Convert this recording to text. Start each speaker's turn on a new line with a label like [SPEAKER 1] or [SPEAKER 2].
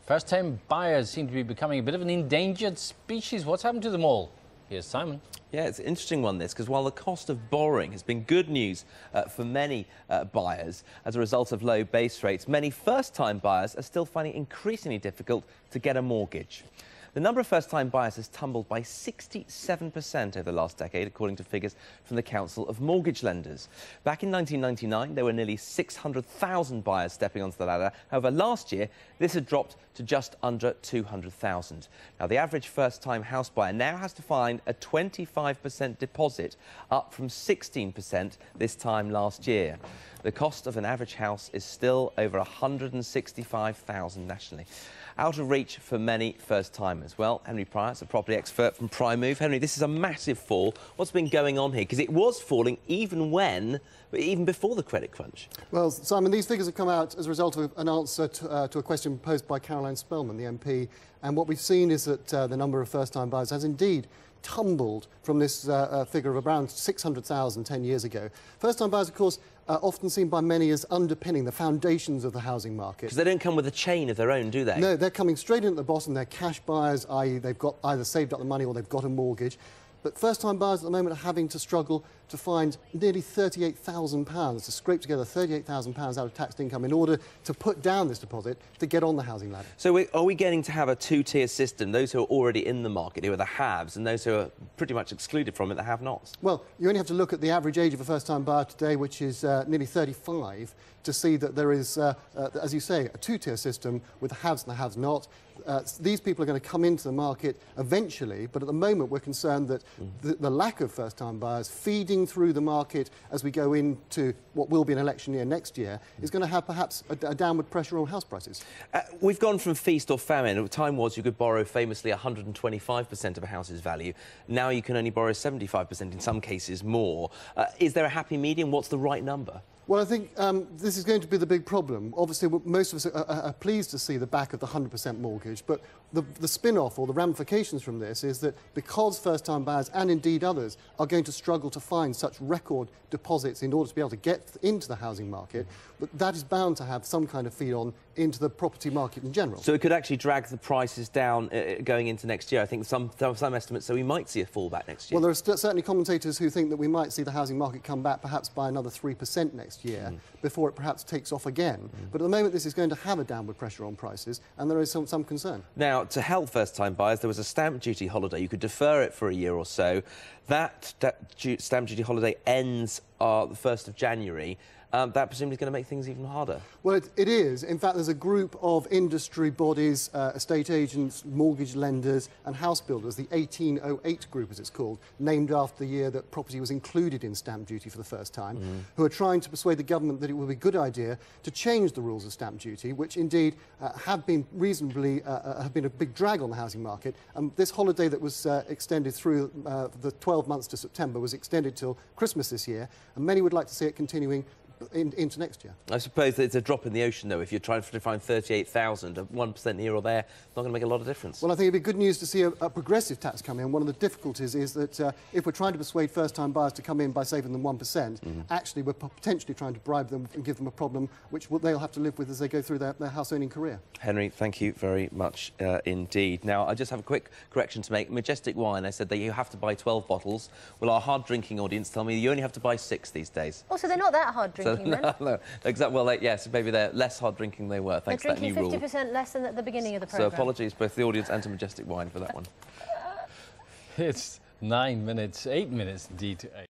[SPEAKER 1] First-time buyers seem to be becoming a bit of an endangered species. What's happened to them all? Here's Simon.
[SPEAKER 2] Yeah, it's an interesting one, this, because while the cost of borrowing has been good news for many buyers as a result of low base rates, many first-time buyers are still finding it increasingly difficult to get a mortgage. The number of first-time buyers has tumbled by 67% over the last decade, according to figures from the Council of Mortgage Lenders. Back in 1999, there were nearly 600,000 buyers stepping onto the ladder. However, last year, this had dropped to just under 200,000. Now, the average first-time house buyer now has to find a 25% deposit, up from 16% this time last year. The cost of an average house is still over $165,000 nationally. Out of reach for many first-timers. Well, Henry Pryor's a property expert from Primemove. Henry, this is a massive fall. What's been going on here? Because it was falling even before the credit crunch.
[SPEAKER 3] Well, Simon, these figures have come out as a result of an answer to a question posed by Caroline Spelman, the MP. And what we've seen is that the number of first-time buyers has indeed tumbled from this figure of around 600,000 10 years ago. First-time buyers, of course, are often seen by many as underpinning the foundations of the housing market.
[SPEAKER 2] Because they don't come with a chain of their own, do they?
[SPEAKER 3] No, they're coming straight in at the bottom. They're cash buyers, i.e. they've got either saved up the money or they've got a mortgage. But first-time buyers at the moment are having to struggle to find nearly £38,000, to scrape together £38,000 out of taxed income in order to put down this deposit to get on the housing ladder.
[SPEAKER 2] So are we getting to have a two-tier system, those who are already in the market, who are the haves, and those who are pretty much excluded from it, the have-nots?
[SPEAKER 3] Well, you only have to look at the average age of a first-time buyer today, which is nearly 35, to see that there is, as you say, a two-tier system with the haves and the have-not. These people are going to come into the market eventually, but at the moment we're concerned that the lack of first-time buyers feeding through the market as we go into what will be an election year next year is going to have perhaps a downward pressure on house prices.
[SPEAKER 2] We've gone from feast or famine. The time was you could borrow famously 125% of a house's value. Now you can only borrow 75%, in some cases more. Is there a happy medium? What's the right number?
[SPEAKER 3] Well, I think this is going to be the big problem. Obviously, most of us are pleased to see the back of the 100% mortgage, but the spin-off or the ramifications from this is that because first-time buyers and indeed others are going to struggle to find such record deposits in order to be able to get into the housing market, that is bound to have some kind of feed-on into the property market in general.
[SPEAKER 2] So it could actually drag the prices down going into next year. I think there are some estimates that we might see a fallback next year.
[SPEAKER 3] Well, there are certainly commentators who think that we might see the housing market come back perhaps by another 3% next year before it perhaps takes off again. But at the moment, this is going to have a downward pressure on prices, and there is some concern.
[SPEAKER 2] Now, to help first-time buyers, there was a stamp duty holiday. You could defer it for a year or so. That stamp duty holiday ends the 1st of January. That presumably is going to make things even harder.
[SPEAKER 3] Well, it is. In fact, there's a group of industry bodies, estate agents, mortgage lenders and house builders, the 1808 group as it's called, named after the year that property was included in stamp duty for the first time, who are trying to persuade the government that it would be a good idea to change the rules of stamp duty, which indeed have been reasonably, have been a big drag on the housing market. This holiday that was extended through the 12 months to September was extended till Christmas this year, and many would like to see it continuing into next year.
[SPEAKER 2] I suppose it's a drop in the ocean, though. If you're trying to find 38,000, 1% here or there, not going to make a lot of difference.
[SPEAKER 3] Well, I think it'd be good news to see a progressive tax come in. One of the difficulties is that if we're trying to persuade first-time buyers to come in by saving them 1%, actually we're potentially trying to bribe them and give them a problem which they'll have to live with as they go through their house-owning career.
[SPEAKER 2] Henry, thank you very much indeed. Now, I just have a quick correction to make. Majestic Wine, I said that you have to buy 12 bottles. Well, our hard-drinking audience tell me you only have to buy 6 these days.
[SPEAKER 4] Oh, so they're not that hard drinking.
[SPEAKER 2] No, exactly. Well, yes, maybe they're less hard drinking than they were, thanks to that new rule.
[SPEAKER 4] They're drinking 50% less than at the beginning of the programme.
[SPEAKER 2] So apologies both the audience and to Majestic Wine for that one.
[SPEAKER 1] It's 8 minutes indeed to 8.